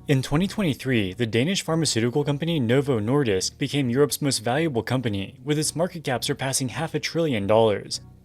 In 2023, the Danish pharmaceutical company Novo Nordisk became Europe's most valuable company, with its market cap surpassing $500 billion.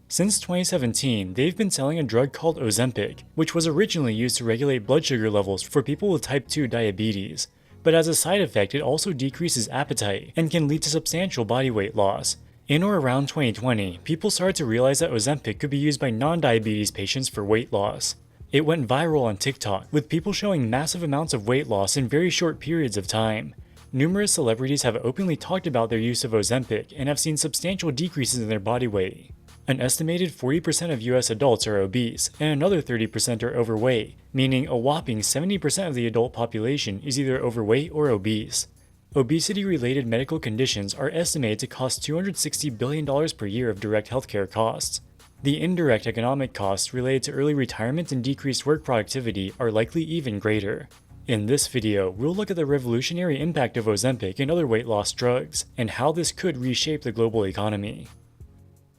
Since 2017, they've been selling a drug called Ozempic, which was originally used to regulate blood sugar levels for people with type 2 diabetes. But as a side effect, it also decreases appetite and can lead to substantial body weight loss. In or around 2020, people started to realize that Ozempic could be used by non-diabetes patients for weight loss. It went viral on TikTok, with people showing massive amounts of weight loss in very short periods of time. Numerous celebrities have openly talked about their use of Ozempic and have seen substantial decreases in their body weight. An estimated 40% of US adults are obese, and another 30% are overweight, meaning a whopping 70% of the adult population is either overweight or obese. Obesity-related medical conditions are estimated to cost $260 billion per year of direct healthcare costs. The indirect economic costs related to early retirement and decreased work productivity are likely even greater. In this video, we'll look at the revolutionary impact of Ozempic and other weight loss drugs, and how this could reshape the global economy.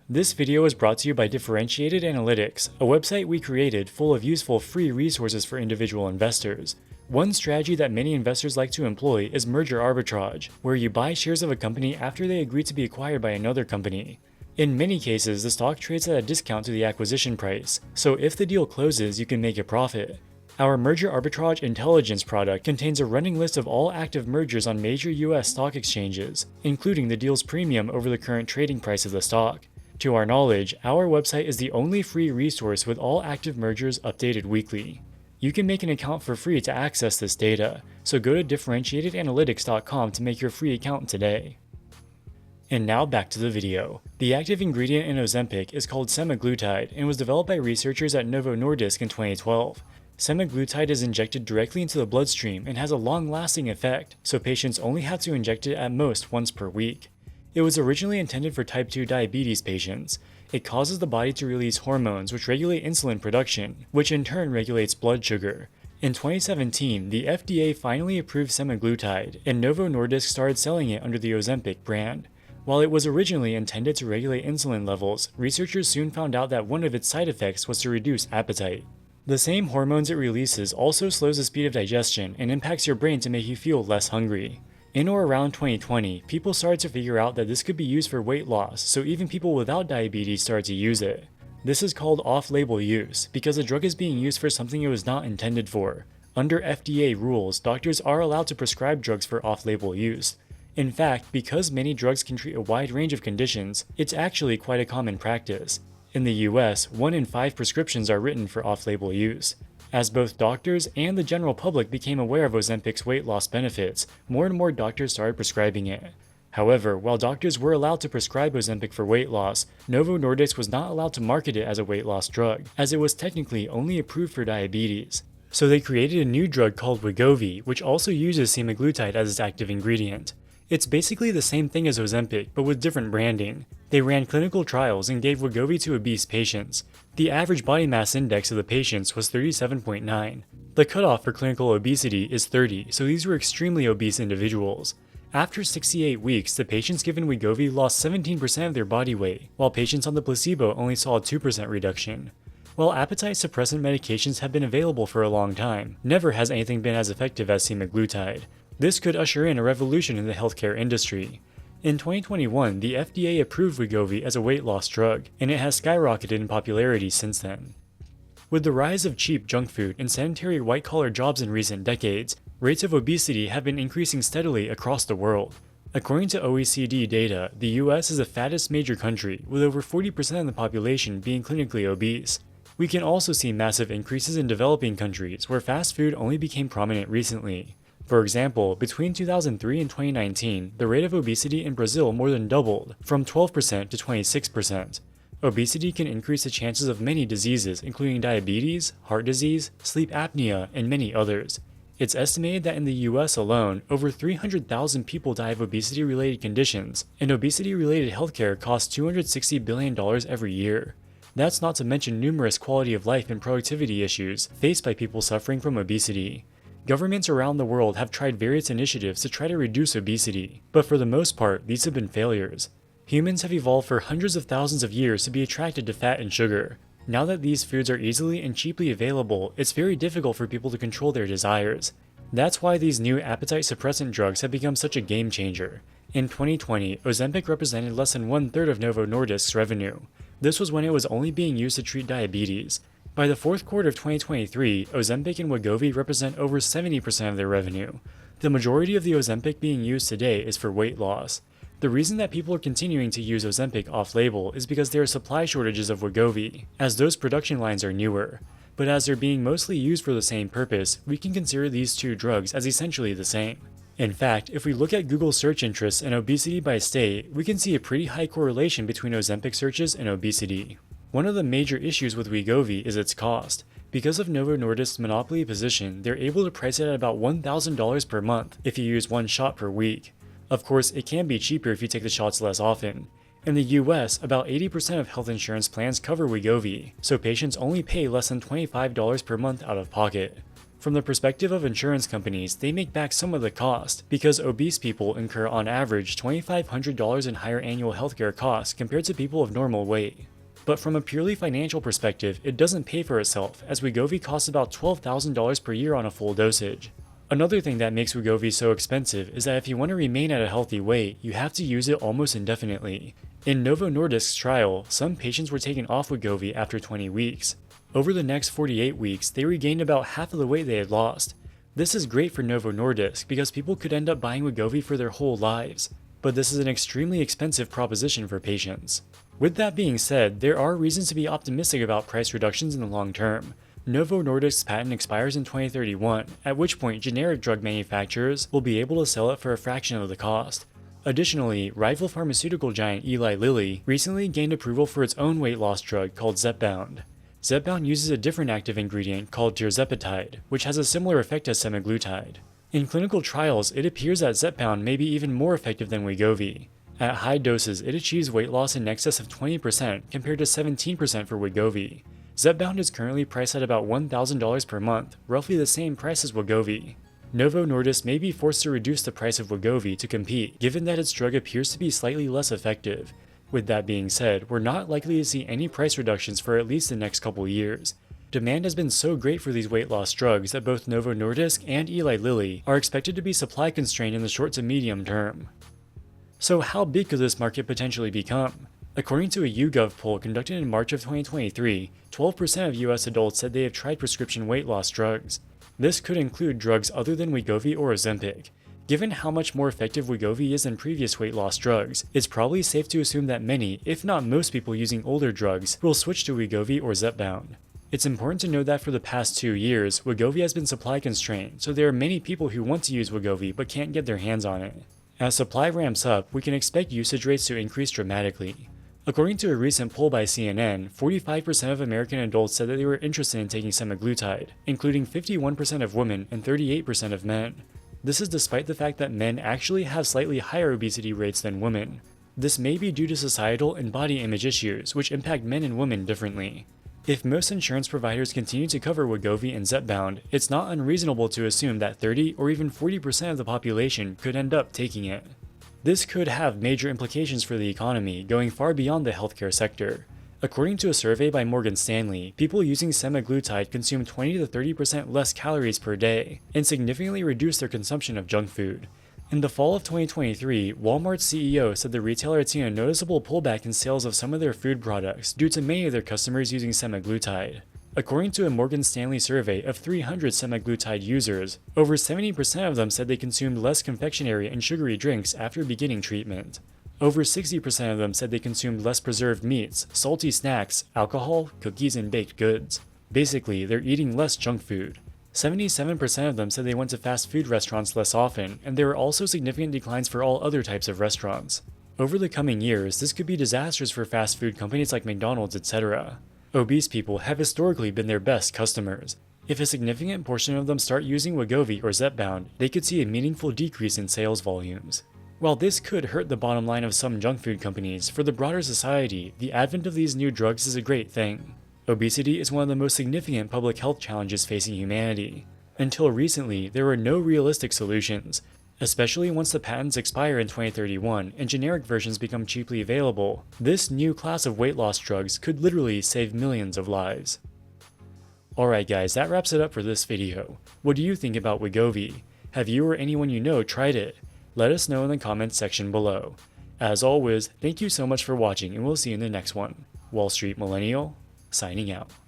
This video is brought to you by Differentiated Analytics, a website we created full of useful free resources for individual investors. One strategy that many investors like to employ is merger arbitrage, where you buy shares of a company after they agree to be acquired by another company. In many cases, the stock trades at a discount to the acquisition price, so if the deal closes, you can make a profit. Our Merger Arbitrage Intelligence product contains a running list of all active mergers on major US stock exchanges, including the deal's premium over the current trading price of the stock. To our knowledge, our website is the only free resource with all active mergers updated weekly. You can make an account for free to access this data, so go to differentiatedanalytics.com to make your free account today. And now back to the video. The active ingredient in Ozempic is called Semaglutide and was developed by researchers at Novo Nordisk in 2012. Semaglutide is injected directly into the bloodstream and has a long-lasting effect, so patients only have to inject it at most once per week. It was originally intended for type 2 diabetes patients. It causes the body to release hormones which regulate insulin production, which in turn regulates blood sugar. In 2017, the FDA finally approved Semaglutide, and Novo Nordisk started selling it under the Ozempic brand. While it was originally intended to regulate insulin levels, researchers soon found out that one of its side effects was to reduce appetite. The same hormones it releases also slows the speed of digestion and impacts your brain to make you feel less hungry. In or around 2020, people started to figure out that this could be used for weight loss, so even people without diabetes started to use it. This is called off-label use, because the drug is being used for something it was not intended for. Under FDA rules, doctors are allowed to prescribe drugs for off-label use. In fact, because many drugs can treat a wide range of conditions, it's actually quite a common practice. In the US, 1 in 5 prescriptions are written for off-label use. As both doctors and the general public became aware of Ozempic's weight loss benefits, more and more doctors started prescribing it. However, while doctors were allowed to prescribe Ozempic for weight loss, Novo Nordisk was not allowed to market it as a weight loss drug, as it was technically only approved for diabetes. So they created a new drug called Wegovy, which also uses semaglutide as its active ingredient. It's basically the same thing as Ozempic, but with different branding. They ran clinical trials and gave Wegovy to obese patients. The average body mass index of the patients was 37.9. The cutoff for clinical obesity is 30, so these were extremely obese individuals. After 68 weeks, the patients given Wegovy lost 17% of their body weight, while patients on the placebo only saw a 2% reduction. While appetite suppressant medications have been available for a long time, never has anything been as effective as semaglutide. This could usher in a revolution in the healthcare industry. In 2021, the FDA approved Wegovy as a weight loss drug, and it has skyrocketed in popularity since then. With the rise of cheap junk food and sedentary white-collar jobs in recent decades, rates of obesity have been increasing steadily across the world. According to OECD data, the US is the fattest major country, with over 40% of the population being clinically obese. We can also see massive increases in developing countries, where fast food only became prominent recently. For example, between 2003 and 2019, the rate of obesity in Brazil more than doubled, from 12% to 26%. Obesity can increase the chances of many diseases, including diabetes, heart disease, sleep apnea, and many others. It's estimated that in the US alone, over 300,000 people die of obesity-related conditions, and obesity-related healthcare costs $260 billion every year. That's not to mention numerous quality of life and productivity issues faced by people suffering from obesity. Governments around the world have tried various initiatives to try to reduce obesity, but for the most part, these have been failures. Humans have evolved for hundreds of thousands of years to be attracted to fat and sugar. Now that these foods are easily and cheaply available, it's very difficult for people to control their desires. That's why these new appetite suppressant drugs have become such a game changer. In 2020, Ozempic represented less than 1/3 of Novo Nordisk's revenue. This was when it was only being used to treat diabetes. By the fourth quarter of 2023, Ozempic and Wegovy represent over 70% of their revenue. The majority of the Ozempic being used today is for weight loss. The reason that people are continuing to use Ozempic off-label is because there are supply shortages of Wegovy, as those production lines are newer. But as they're being mostly used for the same purpose, we can consider these two drugs as essentially the same. In fact, if we look at Google search interests and obesity by state, we can see a pretty high correlation between Ozempic searches and obesity. One of the major issues with Wegovy is its cost. Because of Novo Nordisk's monopoly position, they're able to price it at about $1,000 per month if you use one shot per week. Of course, it can be cheaper if you take the shots less often. In the US, about 80% of health insurance plans cover Wegovy, so patients only pay less than $25 per month out of pocket. From the perspective of insurance companies, they make back some of the cost, because obese people incur on average $2,500 in higher annual healthcare costs compared to people of normal weight. But from a purely financial perspective, it doesn't pay for itself, as Wegovy costs about $12,000 per year on a full dosage. Another thing that makes Wegovy so expensive is that if you want to remain at a healthy weight, you have to use it almost indefinitely. In Novo Nordisk's trial, some patients were taken off Wegovy after 20 weeks. Over the next 48 weeks, they regained about half of the weight they had lost. This is great for Novo Nordisk because people could end up buying Wegovy for their whole lives, but this is an extremely expensive proposition for patients. With that being said, there are reasons to be optimistic about price reductions in the long term. Novo Nordisk's patent expires in 2031, at which point generic drug manufacturers will be able to sell it for a fraction of the cost. Additionally, rival pharmaceutical giant Eli Lilly recently gained approval for its own weight loss drug called Zepbound. Zepbound uses a different active ingredient called tirzepatide, which has a similar effect as semaglutide. In clinical trials, it appears that Zepbound may be even more effective than Wegovy. At high doses, it achieves weight loss in excess of 20% compared to 17% for Wegovy. Zepbound is currently priced at about $1,000 per month, roughly the same price as Wegovy. Novo Nordisk may be forced to reduce the price of Wegovy to compete, given that its drug appears to be slightly less effective. With that being said, we're not likely to see any price reductions for at least the next couple years. Demand has been so great for these weight loss drugs that both Novo Nordisk and Eli Lilly are expected to be supply constrained in the short to medium term. So how big could this market potentially become? According to a YouGov poll conducted in March of 2023, 12% of US adults said they have tried prescription weight loss drugs. This could include drugs other than Wegovy or Ozempic. Given how much more effective Wegovy is than previous weight loss drugs, it's probably safe to assume that many, if not most people using older drugs, will switch to Wegovy or Zepbound. It's important to note that for the past 2 years, Wegovy has been supply constrained, so there are many people who want to use Wegovy but can't get their hands on it. As supply ramps up, we can expect usage rates to increase dramatically. According to a recent poll by CNN, 45% of American adults said that they were interested in taking semaglutide, including 51% of women and 38% of men. This is despite the fact that men actually have slightly higher obesity rates than women. This may be due to societal and body image issues, which impact men and women differently. If most insurance providers continue to cover Wegovy and Zepbound, it's not unreasonable to assume that 30 or even 40% of the population could end up taking it. This could have major implications for the economy, going far beyond the healthcare sector. According to a survey by Morgan Stanley, people using semaglutide consume 20 to 30% less calories per day, and significantly reduce their consumption of junk food. In the fall of 2023, Walmart's CEO said the retailer had seen a noticeable pullback in sales of some of their food products due to many of their customers using semaglutide. According to a Morgan Stanley survey of 300 semaglutide users, over 70% of them said they consumed less confectionery and sugary drinks after beginning treatment. Over 60% of them said they consumed less preserved meats, salty snacks, alcohol, cookies, and baked goods. Basically, they're eating less junk food. 77% of them said they went to fast food restaurants less often, and there were also significant declines for all other types of restaurants. Over the coming years, this could be disastrous for fast food companies like McDonald's, etc. Obese people have historically been their best customers. If a significant portion of them start using Wegovy or Zepbound, they could see a meaningful decrease in sales volumes. While this could hurt the bottom line of some junk food companies, for the broader society, the advent of these new drugs is a great thing. Obesity is one of the most significant public health challenges facing humanity. Until recently, there were no realistic solutions, especially once the patents expire in 2031 and generic versions become cheaply available. This new class of weight loss drugs could literally save millions of lives. Alright guys, that wraps it up for this video. What do you think about Wegovy? Have you or anyone you know tried it? Let us know in the comments section below. As always, thank you so much for watching and we'll see you in the next one. Wall Street Millennial, signing out.